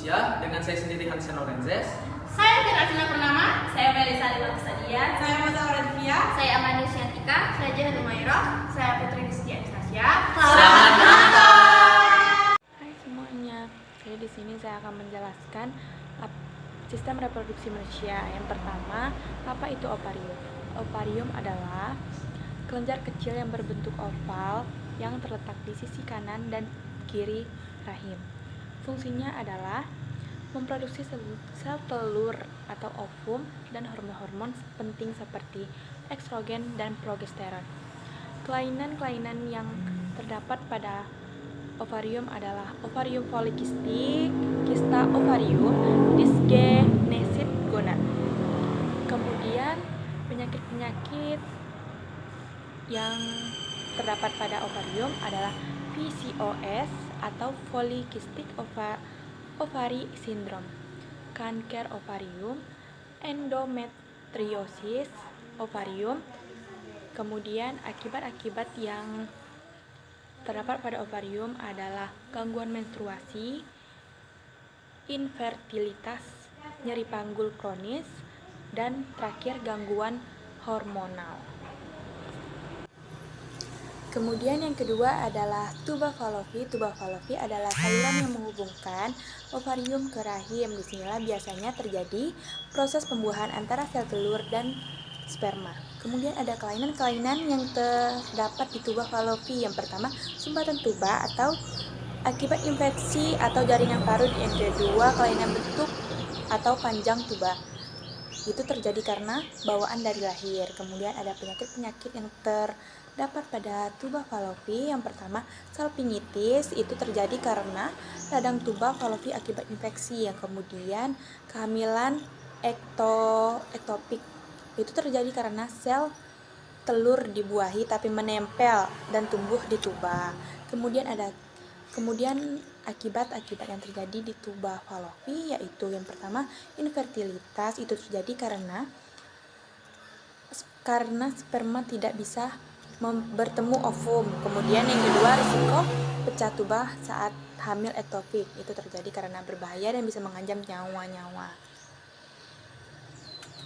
manusia dengan saya sendiri Hansen Lorenzes. Saya Firasina Purnama. Saya Melisa Lima Sadia. Saya Masa Orenvia. Saya Amanda Syantika. Saya Jahan Umairah. Saya Putri Rizky Anastasia. Selamat datang. Hai semuanya. Jadi di sini saya akan menjelaskan sistem reproduksi manusia. Yang pertama, apa itu ovarium? Ovarium adalah kelenjar kecil yang berbentuk oval yang terletak di sisi kanan dan kiri rahim. Fungsinya adalah memproduksi sel telur atau ovum dan hormon-hormon penting seperti estrogen dan progesteron. Kelainan-kelainan yang terdapat pada ovarium adalah ovarium polikistik, kista ovarium, dysgenesis gonad. Kemudian penyakit-penyakit yang terdapat pada ovarium adalah PCOS atau polycystic ovary syndrome, kanker ovarium, endometriosis ovarium. Kemudian akibat-akibat yang terdapat pada ovarium adalah gangguan menstruasi, infertilitas, nyeri panggul kronis, dan terakhir gangguan hormonal. Kemudian yang kedua adalah tuba Fallopi. Tuba Fallopi adalah saluran yang menghubungkan ovarium ke rahim. Disinilah biasanya terjadi proses pembuahan antara sel telur dan sperma. Kemudian ada kelainan-kelainan yang terdapat di tuba Fallopi. Yang pertama, sumbatan tuba atau akibat infeksi atau jaringan parut. Yang kedua, kelainan bentuk atau panjang tuba. Itu terjadi karena bawaan dari lahir. Kemudian ada penyakit-penyakit yang terdapat pada tuba Fallopi. Yang pertama, salpingitis. Itu terjadi karena radang tuba Fallopi akibat infeksi. Yang kemudian, kehamilan ektopik. Itu terjadi karena sel telur dibuahi tapi menempel dan tumbuh di tuba. Kemudian akibat-akibat yang terjadi di tuba Fallopi yaitu yang pertama, infertilitas. Itu terjadi karena sperma tidak bisa bertemu ovum. Kemudian yang kedua, risiko pecah tuba saat hamil ektopik. Itu terjadi karena berbahaya dan bisa mengancam nyawa-nyawa.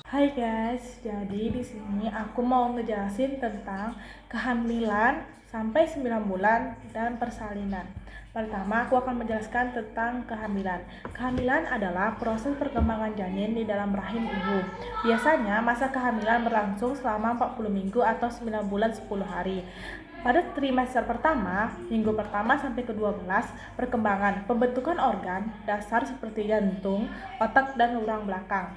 Hai guys, jadi di sini aku mau ngejelasin tentang kehamilan sampai 9 bulan dan persalinan. Pertama, aku akan menjelaskan tentang kehamilan. Kehamilan adalah proses perkembangan janin di dalam rahim ibu. Biasanya masa kehamilan berlangsung selama 40 minggu atau 9 bulan 10 hari. Pada trimester pertama, minggu pertama sampai ke-12, perkembangan pembentukan organ dasar seperti jantung, otak, dan urang belakang.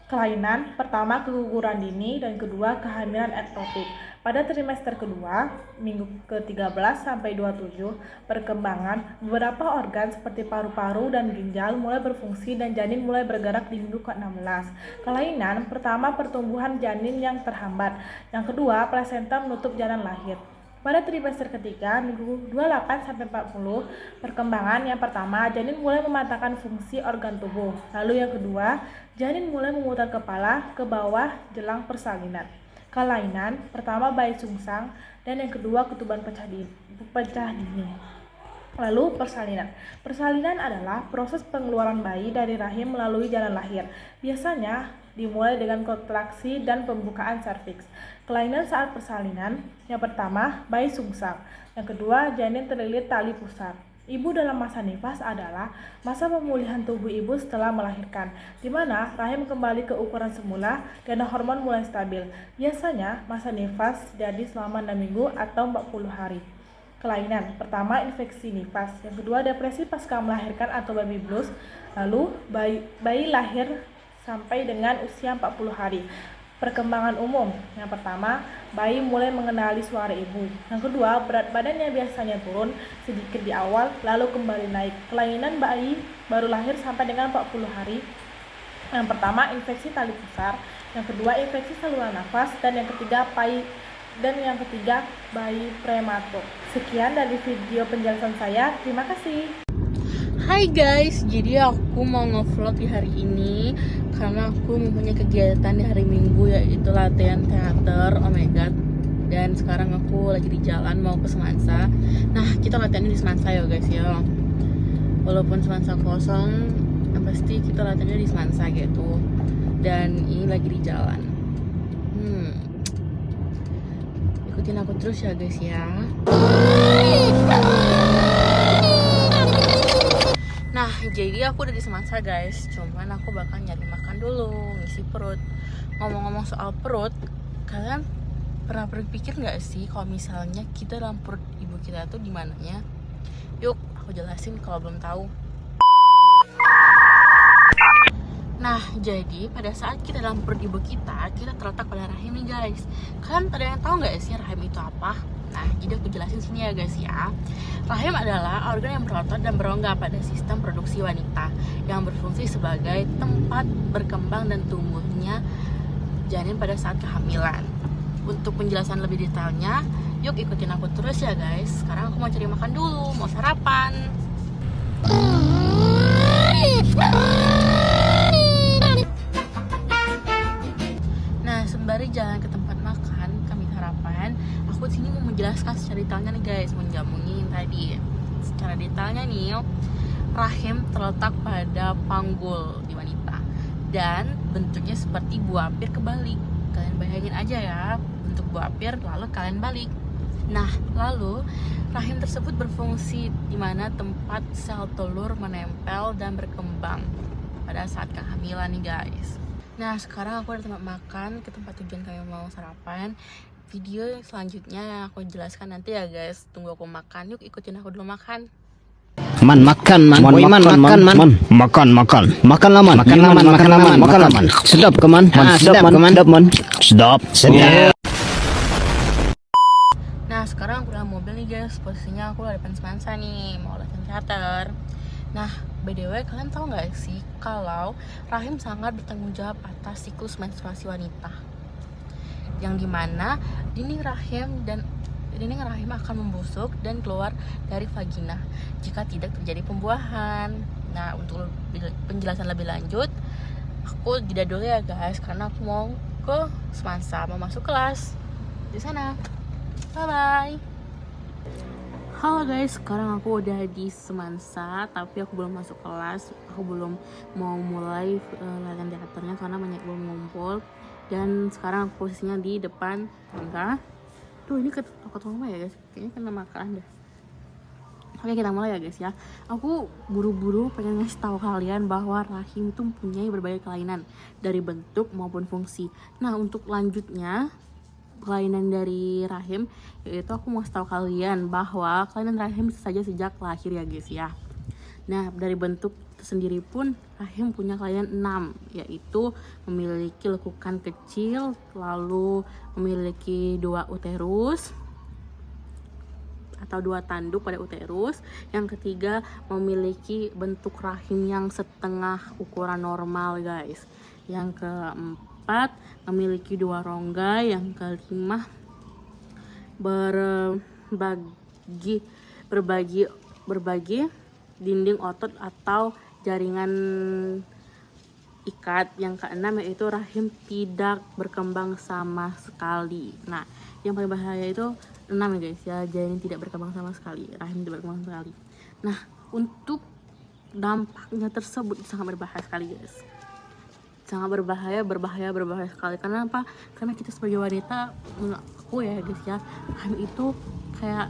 Kelainan pertama, keguguran dini, dan kedua, kehamilan ektopik. Pada trimester kedua, minggu ke-13 sampai 27, perkembangan beberapa organ seperti paru-paru dan ginjal mulai berfungsi dan janin mulai bergerak di minggu ke-16. Kelainan pertama, pertumbuhan janin yang terhambat. Yang kedua, plasenta menutup jalan lahir. Pada trimester ketiga, minggu 28 sampai 40, perkembangan yang pertama, janin mulai mematahkan fungsi organ tubuh. Lalu yang kedua, janin mulai memutar kepala ke bawah jelang persalinan. Kelainan pertama, bayi sungsang, dan yang kedua, ketuban pecah dini. Lalu persalinan. Persalinan adalah proses pengeluaran bayi dari rahim melalui jalan lahir. Biasanya dimulai dengan kontraksi dan pembukaan serviks. Kelainan saat persalinan, yang pertama, bayi sungsang. Yang kedua, janin terlilit tali pusar. Ibu dalam masa nifas adalah masa pemulihan tubuh ibu setelah melahirkan, di mana rahim kembali ke ukuran semula dan hormon mulai stabil. Biasanya masa nifas jadi selama 6 minggu atau 40 hari. Kelainan pertama, infeksi nifas. Yang kedua, depresi pasca melahirkan atau baby blues. Lalu bayi lahir sampai dengan usia 40 hari. Perkembangan umum. Yang pertama, bayi mulai mengenali suara ibu. Yang kedua, berat badannya biasanya turun sedikit di awal lalu kembali naik. Kelainan bayi baru lahir sampai dengan 40 hari. Yang pertama, infeksi tali pusar. Yang kedua, infeksi saluran nafas, dan yang ketiga, bayi prematur. Sekian dari video penjelasan saya. Terima kasih. Hai guys, jadi aku mau nge-vlog di hari ini karena aku mempunyai kegiatan di hari Minggu, yaitu latihan teater. Oh my god. Dan sekarang aku lagi di jalan mau ke Semansa. Nah, kita latihannya di Semansa ya guys ya. Walaupun Semansa kosong, pasti kita latihannya di Semansa gitu. Dan ini lagi di jalan. Ikutin aku terus ya guys ya. Nah, jadi aku udah di Semansa guys. Cuman aku bakal nyari makan dulu, ngisi perut. Ngomong-ngomong soal perut, kalian pernah berpikir nggak sih kalau misalnya kita dalam perut ibu kita tuh di mananya? Yuk, aku jelasin kalau belum tahu. Nah, jadi pada saat kita dalam perut ibu kita terletak pada rahim nih guys. Kalian ada yang tahu nggak sih rahim itu apa? Nah, jadi aku jelasin sini ya guys ya. Rahim adalah organ yang berotot dan berongga pada sistem produksi wanita yang berfungsi sebagai tempat berkembang dan tumbuhnya janin pada saat kehamilan. Untuk penjelasan lebih detailnya, yuk ikutin aku terus ya guys. Sekarang aku mau cari makan dulu, mau sarapan. Nah, sembari jalan ke tempat makan, kami sarapan, aku sini mau menjelaskan secara detailnya nih guys, menjamuni yang tadi. Secara detailnya nih, rahim terletak pada panggul di wanita dan bentuknya seperti buah pir kebalik. Kalian bayangin aja ya, bentuk buah pir lalu kalian balik. Nah, lalu rahim tersebut berfungsi di mana tempat sel telur menempel dan berkembang pada saat kehamilan nih guys. Nah, sekarang aku ada tempat makan, ke tempat tujuan kami mau sarapan. Video selanjutnya aku jelaskan nanti ya guys. Tunggu aku makan, yuk ikutin aku dulu makan. Man makan man, boy man makan man, makan makan laman, makan laman, sedap keman, sedap man, sedap. Nah, sekarang aku dalam mobil nih guys. Posisinya aku di depan Semansa nih, mau latihan teater. Nah, by the way, kalian tahu nggak sih kalau rahim sangat bertanggung jawab atas siklus menstruasi wanita, yang dimana dinding rahim akan membusuk dan keluar dari vagina jika tidak terjadi pembuahan. Nah, untuk penjelasan lebih lanjut, aku jeda dulu ya guys, karena aku mau ke Semansa, mau masuk kelas di sana. Bye bye. Halo guys, sekarang aku udah di Semansa, tapi aku belum masuk kelas. Aku belum mau mulai latihan teaternya karena banyak belum ngumpul. Dan sekarang aku posisinya di depan tangga. Tuh, ini ketok mama ya guys, kayaknya kena makanan deh. Oke, kita mulai ya guys ya. Aku buru-buru pengen ngasih tahu kalian bahwa rahim itu mempunyai berbagai kelainan dari bentuk maupun fungsi. Nah, untuk lanjutnya kelainan dari rahim, yaitu aku mau tahu kalian bahwa kelainan rahim bisa saja sejak lahir ya guys ya. Nah, dari bentuk sendiri pun rahim punya kelainan 6, yaitu memiliki lekukan kecil, lalu memiliki 2 uterus atau 2 tanduk pada uterus. Yang ketiga, memiliki bentuk rahim yang setengah ukuran normal guys. Yang keempat, memiliki 2 rongga. Yang kelima, berbagi dinding otot atau jaringan ikat. Yang keenam yaitu rahim tidak berkembang sama sekali. Nah, yang paling bahaya itu 6 ya guys ya, janin tidak berkembang sama sekali, rahim tidak berkembang sama sekali. Nah, untuk dampaknya tersebut sangat berbahaya sekali guys, sangat berbahaya sekali. Karena apa? Karena kita sebagai wanita, menurut aku ya guys ya, rahim itu kayak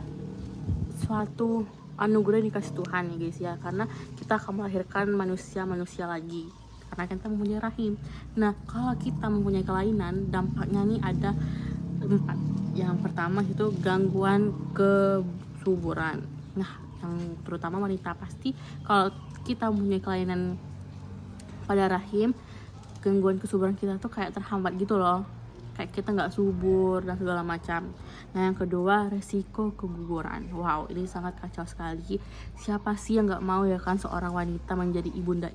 suatu anugerah yang dikasih Tuhan ya guys ya, karena kita akan melahirkan manusia lagi karena kita mempunyai rahim. Nah, kalau kita mempunyai kelainan, dampaknya nih ada 4. Yang pertama itu gangguan kesuburan. Nah, yang terutama wanita, pasti kalau kita mempunyai kelainan pada rahim, gangguan kesuburan kita tuh kayak terhambat gitu loh, kayak kita nggak subur dan segala macam. Nah, yang kedua, resiko keguguran. Wow, ini sangat kacau sekali. Siapa sih yang nggak mau ya kan seorang wanita menjadi ibunda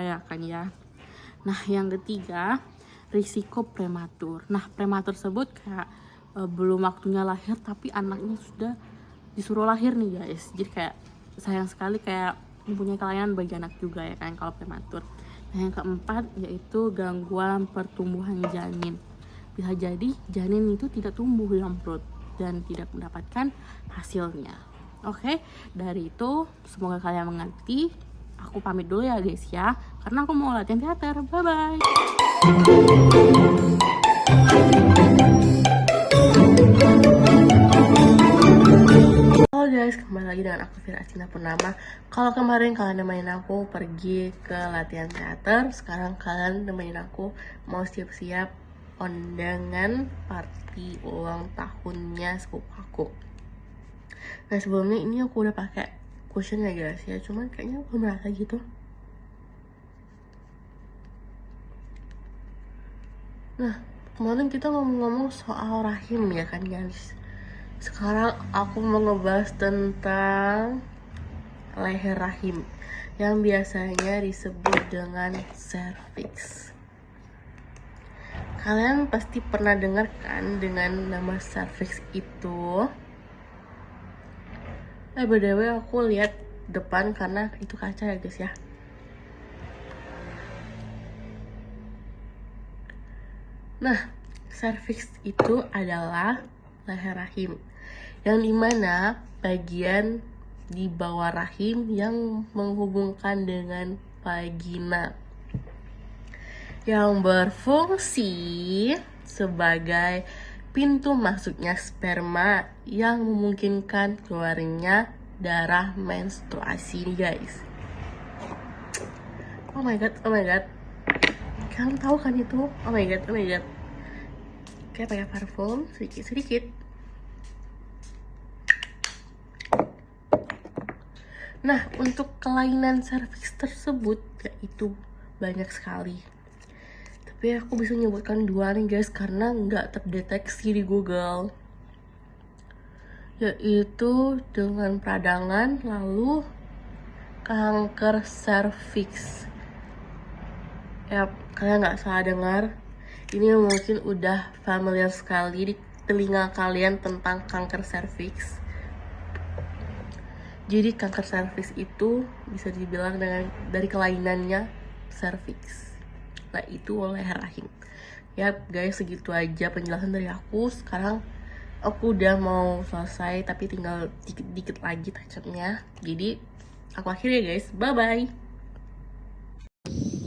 ya kan ya. Nah, yang ketiga, risiko prematur. Nah, prematur tersebut kayak belum waktunya lahir tapi anaknya sudah disuruh lahir nih guys. Jadi kayak sayang sekali, kayak mempunyai kelainan bagi anak juga ya kan kalau prematur. Nah, yang keempat yaitu gangguan pertumbuhan janin. Bisa jadi janin itu tidak tumbuh di dalam perut dan tidak mendapatkan hasilnya. Oke, dari itu semoga kalian mengerti. aku pamit dulu ya guys ya, karena aku mau latihan teater. Bye bye. Halo guys, kembali lagi dengan aku Vira Cina Purnama. Kalau kemarin kalian nemenin aku pergi ke latihan teater, sekarang kalian nemenin aku mau siap-siap undangan party ulang tahunnya sepupu aku. Nah sebelumnya ini aku udah pakai cushion ya guys ya, cuman kayaknya belum merata gitu. Nah kemarin kita ngomong-ngomong soal rahim ya kan guys. Sekarang aku mau ngebahas tentang leher rahim yang biasanya disebut dengan cervix. Kalian pasti pernah dengar kan dengan nama cervix itu? BTW aku lihat depan karena itu kaca ya guys ya. Nah, cervix itu adalah leher rahim yang dimana bagian di bawah rahim yang menghubungkan dengan vagina yang berfungsi sebagai pintu masuknya sperma yang memungkinkan keluarnya darah menstruasi nih guys. Oh my god, kalian tahu kan itu? Oh my god. Kayak pakai parfum sedikit. Nah, untuk kelainan cervix tersebut yaitu banyak sekali. Tapi aku bisa menyebutkan 2 nih guys karena nggak terdeteksi di Google. Yaitu dengan peradangan, lalu kanker cervix. Ya, kalian nggak salah dengar. Ini mungkin udah familiar sekali di telinga kalian tentang kanker cervix. Jadi kanker cervix itu bisa dibilang dari kelainannya cervix, yaitu leher rahim. Ya guys, segitu aja penjelasan dari aku. Sekarang aku udah mau selesai, tapi tinggal dikit-dikit lagi touch-up-nya. Jadi aku akhiri ya guys, bye-bye.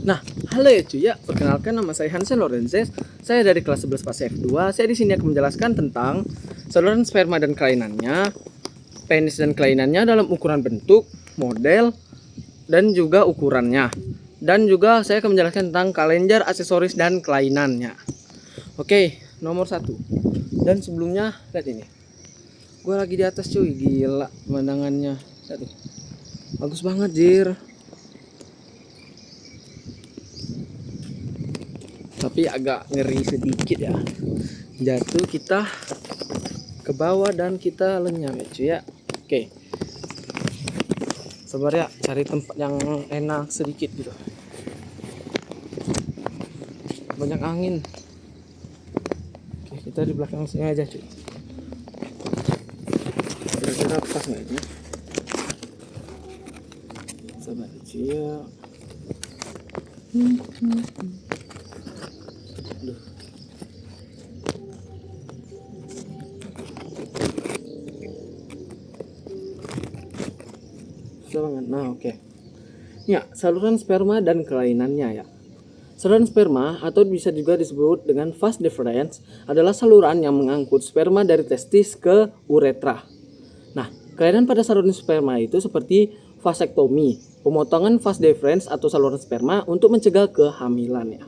Nah, halo ya cuy ya, perkenalkan nama saya Hansen Lorenzes. Saya dari kelas 11 fase F2. Saya di sini akan menjelaskan tentang saluran sperma dan kelainannya, penis dan kelainannya dalam ukuran bentuk, model, dan juga ukurannya. Dan juga saya akan menjelaskan tentang kalender, aksesoris, dan kelainannya. Oke, nomor 1. Dan sebelumnya, lihat ini. Gue lagi di atas cuy, gila pemandangannya. Lihat tuh. Bagus banget jir. Tapi agak ngeri sedikit ya. Jatuh kita ke bawah dan kita lenyap ya cuy ya. Oke. Sabar ya, cari tempat yang enak sedikit gitu. Banyak angin. Oke, kita di belakang sini aja cuy. Kira-kira pas nggak ini? Sabar cuy ya. Aduh. Nah, oke. Ya, saluran sperma dan kelainannya ya. Saluran sperma atau bisa juga disebut dengan vas deferens adalah saluran yang mengangkut sperma dari testis ke uretra. Nah, kelainan pada saluran sperma itu seperti vasektomi, pemotongan vas deferens atau saluran sperma untuk mencegah kehamilan ya.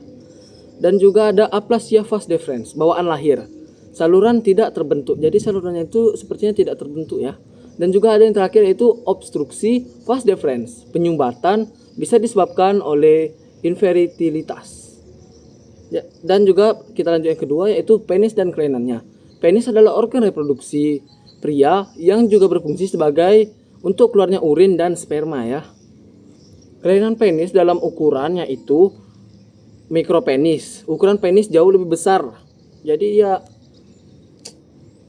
Dan juga ada aplasia vas deferens, bawaan lahir. Saluran tidak terbentuk. Jadi salurannya itu sepertinya tidak terbentuk ya. Dan juga ada yang terakhir yaitu obstruksi vas deferens. Penyumbatan bisa disebabkan oleh infertilitas. Ya, dan juga kita lanjut yang kedua yaitu penis dan kelainannya. Penis adalah organ reproduksi pria yang juga berfungsi sebagai untuk keluarnya urin dan sperma ya. Kelainan penis dalam ukurannya itu mikropenis. Ukuran penis jauh lebih besar. Jadi ya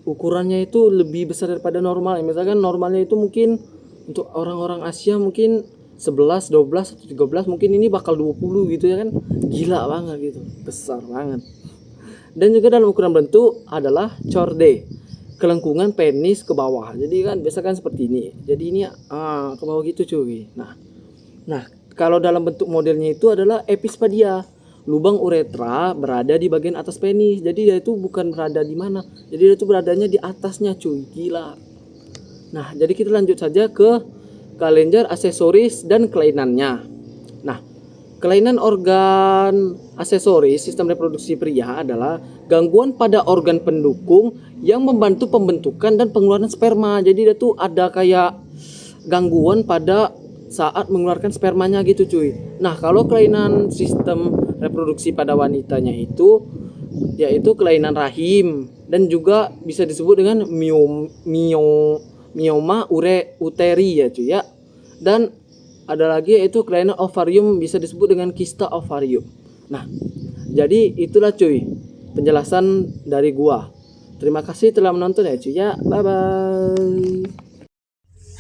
ukurannya itu lebih besar daripada normal. Misalkan normalnya itu mungkin untuk orang-orang Asia mungkin 11, 12, atau 13, mungkin ini bakal 20 gitu ya kan. Gila banget gitu, besar banget. Dan juga dalam ukuran bentuk adalah chorde, kelengkungan penis ke bawah. Jadi kan biasa kan seperti ini. Jadi ini ke bawah gitu cuy. Nah, kalau dalam bentuk modelnya itu adalah epispadia. Lubang uretra berada di bagian atas penis. Jadi dia itu bukan berada di mana. Jadi dia itu beradanya di atasnya, cuy. Gila. Nah, jadi kita lanjut saja ke kalender, aksesoris, dan kelainannya. Nah, kelainan organ aksesoris sistem reproduksi pria adalah gangguan pada organ pendukung yang membantu pembentukan dan pengeluaran sperma. Jadi dia tuh ada kayak gangguan pada saat mengeluarkan spermanya gitu, cuy. Nah, kalau kelainan sistem reproduksi pada wanitanya itu yaitu kelainan rahim dan juga bisa disebut dengan mioma uteri ya, cuy ya. Dan ada lagi yaitu kelainan ovarium, bisa disebut dengan kista ovarium. Nah, jadi itulah cuy penjelasan dari gua. Terima kasih telah menonton ya cuy ya. Bye bye.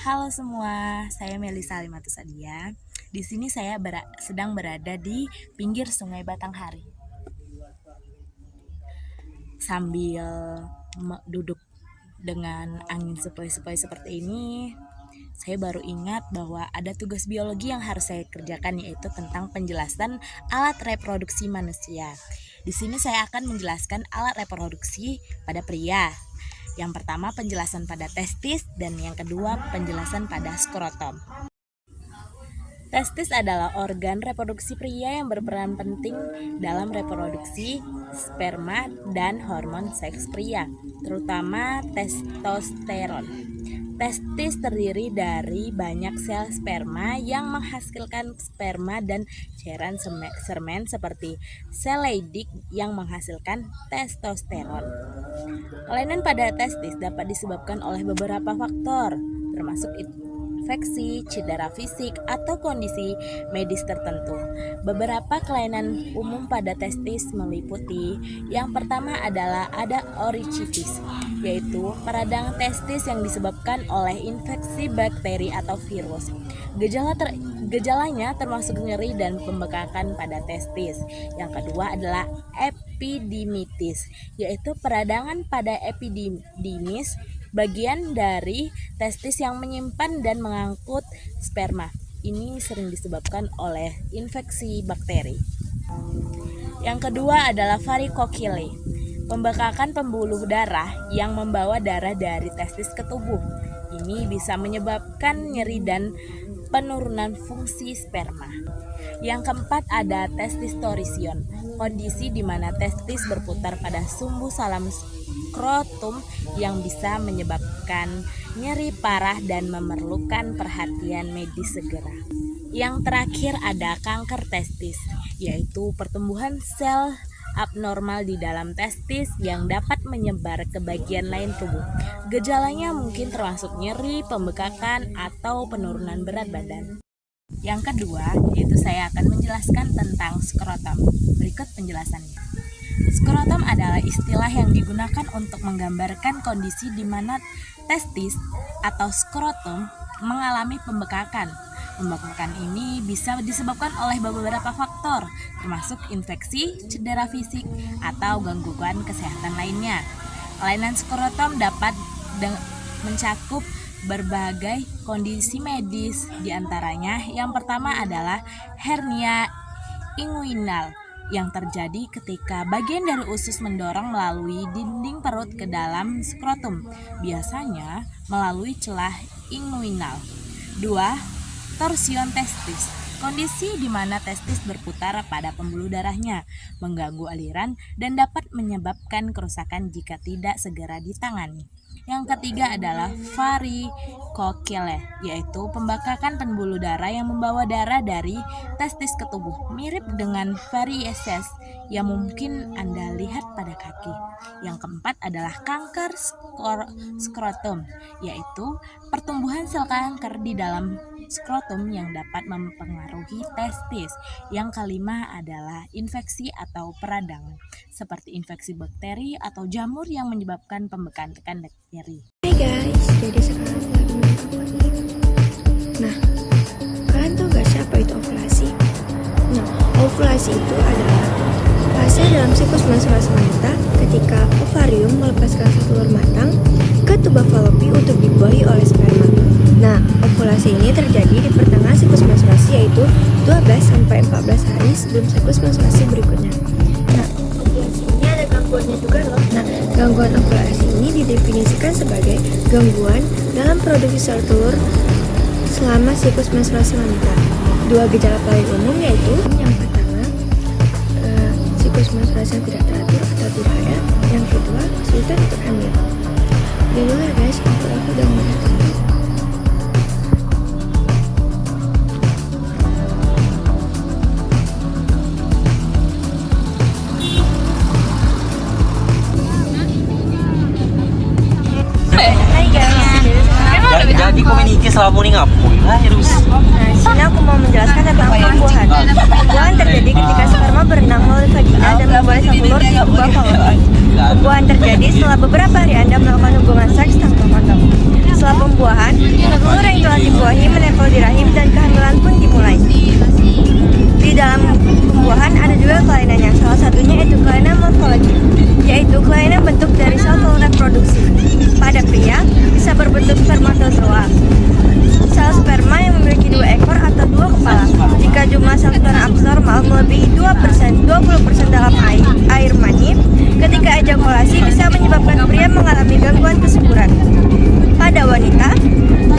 Halo semua, saya Melisa Alimatus Adia. Di sini saya sedang berada di pinggir Sungai Batanghari. Sambil duduk dengan angin sepoi-sepoi seperti ini, saya baru ingat bahwa ada tugas biologi yang harus saya kerjakan, yaitu tentang penjelasan alat reproduksi manusia. Di sini saya akan menjelaskan alat reproduksi pada pria. Yang pertama penjelasan pada testis dan yang kedua penjelasan pada skrotum. Testis adalah organ reproduksi pria yang berperan penting dalam reproduksi sperma dan hormon seks pria, terutama testosteron. Testis terdiri dari banyak sel sperma yang menghasilkan sperma dan cairan semen seperti sel Leydig yang menghasilkan testosteron. Kelainan pada testis dapat disebabkan oleh beberapa faktor, termasuk infeksi, cedera fisik, atau kondisi medis tertentu. Beberapa kelainan umum pada testis meliputi: yang pertama adalah ada orchitis, yaitu peradangan testis yang disebabkan oleh infeksi bakteri atau virus. Gejalanya termasuk nyeri dan pembekakan pada testis. Yang kedua adalah epidimitis, yaitu peradangan pada epidimis, bagian dari testis yang menyimpan dan mengangkut sperma. Ini sering disebabkan oleh infeksi bakteri. Yang kedua adalah varikocele, pembekakan pembuluh darah yang membawa darah dari testis ke tubuh. Ini bisa menyebabkan nyeri dan penurunan fungsi sperma. Yang keempat ada testistorision, kondisi di mana testis berputar pada sumbu salam skrotum yang bisa menyebabkan nyeri parah dan memerlukan perhatian medis segera. Yang terakhir ada kanker testis, yaitu pertumbuhan sel abnormal di dalam testis yang dapat menyebar ke bagian lain tubuh. Gejalanya mungkin termasuk nyeri, pembekakan, atau penurunan berat badan. Yang kedua, yaitu saya akan menjelaskan tentang skrotum. Berikut penjelasannya. Skrotum adalah istilah yang digunakan untuk menggambarkan kondisi di mana testis atau skrotum mengalami pembekakan. Pembekakan ini bisa disebabkan oleh beberapa faktor, termasuk infeksi, cedera fisik, atau gangguan kesehatan lainnya. Kelainan skrotum dapat mencakup berbagai kondisi medis, diantaranya yang pertama adalah hernia inguinal yang terjadi ketika bagian dari usus mendorong melalui dinding perut ke dalam skrotum, biasanya melalui celah inguinal. 2. Torsion testis, kondisi di mana testis berputar pada pembuluh darahnya, mengganggu aliran dan dapat menyebabkan kerusakan jika tidak segera ditangani. Yang ketiga adalah varicocele, yaitu pembekakan pembuluh darah yang membawa darah dari testis ke tubuh, mirip dengan varices yang mungkin Anda lihat pada kaki. Yang keempat adalah kanker skrotum, yaitu pertumbuhan sel kanker di dalam skrotum yang dapat mempengaruhi testis. Yang kelima adalah infeksi atau peradangan, seperti infeksi bakteri atau jamur yang menyebabkan pembekakan nyeri. Hai guys, jadi sekarang lagi menovulasi. Nah, kalian tahu gak siapa itu ovulasi? Nah, ovulasi itu adalah fase dalam siklus menstruasi wanita ketika ovarium melepaskan sel telur matang ke tuba falopi untuk dibuahi oleh sperma. Nah, ovulasi ini terjadi di pertengahan siklus menstruasi, yaitu 12 sampai 14 hari sebelum siklus menstruasi berikutnya. Nah, ovulasi ini ada gangguannya juga loh. Nah, gangguan ovulasi ini didefinisikan sebagai gangguan dalam produksi sel telur selama siklus menstruasi wanita. Dua gejala paling umum yaitu yang pertama, siklus menstruasi yang tidak teratur atau tidak ada. Yang kedua, kesulitan untuk hamil. Ya dulu ya guys, aku udah mulai. Jadi komuniki selama ini ngapain lah terus. Nah, di sini aku mau menjelaskan tentang pembuahan. Pembuahan terjadi ketika sperma berenang melalui vagina dan membuat sel telur di tuba fallopi. Pembuahan terjadi setelah beberapa hari Anda melakukan hubungan seks tanpa kondom. Setelah pembuahan, sel telur yang telah dibuahi menempel di rahim dan kehamilan pun dimulai. Di dalam pembuahan ada juga kelainannya. Salah satunya yaitu kelainan morfologi, yaitu kelainan bentuk dari sel telur reproduksi. Pada pria, bisa berbentuk spermatozoa. Sel sperma yang memiliki 2 ekor atau 2 kepala. Jika jumlah sel sperma abnormal melebihi 20% dalam air mani, ketika ejakulasi bisa menyebabkan pria mengalami gangguan kesuburan. Pada wanita,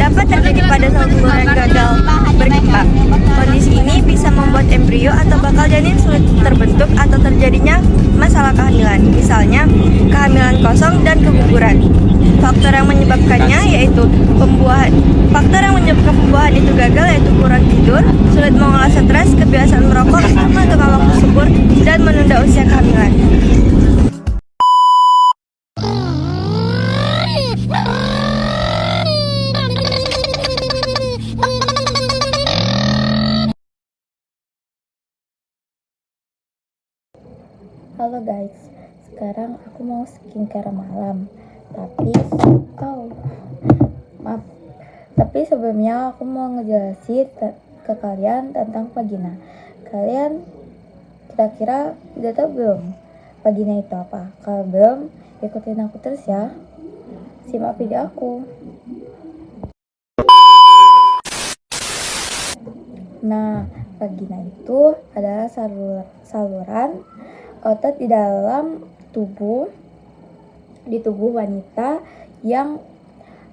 dapat terjadi pada sel telur yang gagal berkembang. Kondisi ini bisa membuat embrio atau bakal janin sulit terbentuk atau terjadinya masalah kehamilan, misalnya kehamilan kosong dan keguguran. Faktor yang menyebabkannya yaitu faktor yang menyebabkan pembuahan itu gagal yaitu kurang tidur, sulit mengolah stres, kebiasaan merokok sama dengan waktu subur, dan menunda usia kehamilan. Halo guys, sekarang aku mau skincare malam. Tapi sebelumnya aku mau ngejelasin ke kalian tentang vagina. Kalian kira-kira udah tahu belum vagina itu apa? Kalau belum, ikutin aku terus ya. Simak video aku. Nah, vagina itu adalah saluran otot di dalam tubuh wanita yang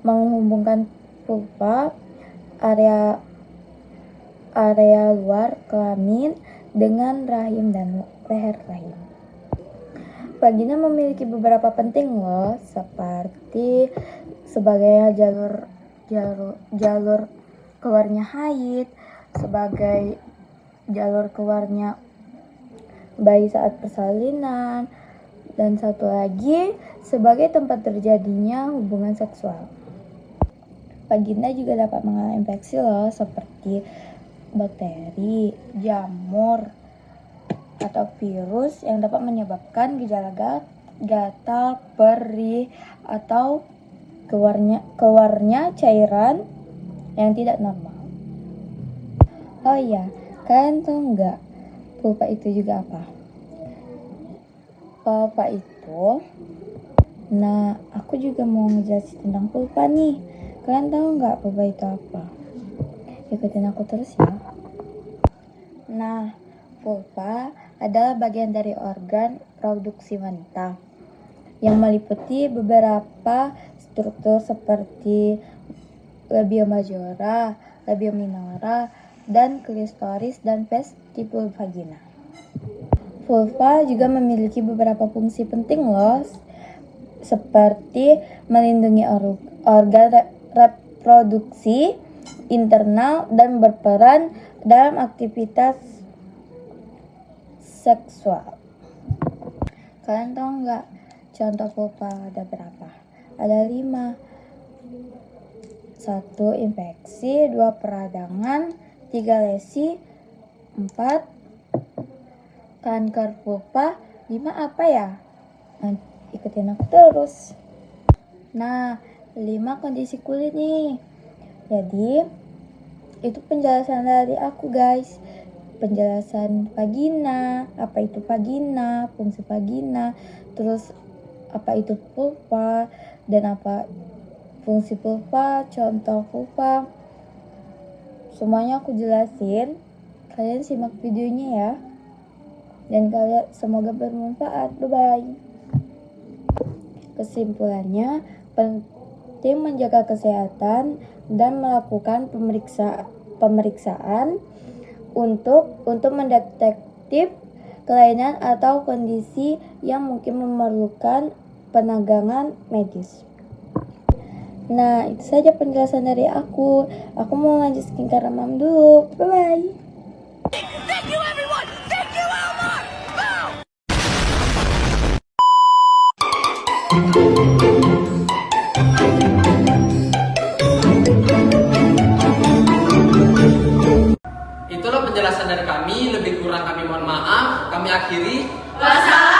menghubungkan vulva, area luar kelamin dengan rahim dan leher rahim. Vagina memiliki beberapa penting loh, seperti sebagai jalur keluarnya haid, sebagai jalur keluarnya bayi saat persalinan, dan satu lagi sebagai tempat terjadinya hubungan seksual. Vagina juga dapat mengalami infeksi loh, seperti bakteri, jamur, atau virus yang dapat menyebabkan gejala gatal, perih, atau keluarnya cairan yang tidak normal. Oh iya, kalian tahu nggak vulva itu juga apa? Vulva itu, nah aku juga mau ngejelasin tentang vulva nih. Kalian tahu nggak vulva itu apa? Ikutin aku terus ya. Nah, vulva adalah bagian dari organ produksi wanita yang meliputi beberapa struktur seperti labia majora, labia minora, dan klitoris dan vestibul vagina. Vulva juga memiliki beberapa fungsi penting loh, seperti melindungi organ reproduksi internal dan berperan dalam aktivitas seksual. Kalian tahu nggak contoh vulva ada berapa? Ada 5. 1. Infeksi, 2. Peradangan, 3. Lesi, 4. Kanker vulva, 5 apa ya? Nah, ikutin aku terus. Nah, 5 kondisi kulit nih. Jadi, itu penjelasan dari aku guys. Penjelasan vagina, apa itu vagina, fungsi vagina, terus apa itu vulva, dan apa fungsi pulpa, contoh pulpa. Semuanya aku jelasin. Kalian simak videonya ya. Dan kalian semoga bermanfaat. Bye-bye. Kesimpulannya, penting menjaga kesehatan dan melakukan pemeriksaan untuk mendetektif kelainan atau kondisi yang mungkin memerlukan penanganan medis. Nah, itu saja penjelasan dari aku. Aku mau lanjut skincare mam dulu. Bye-bye. Thank you everyone! Thank you Elmar! Itulah penjelasan dari kami, lebih kurang kami mohon maaf. Kami akhiri. Wassalam.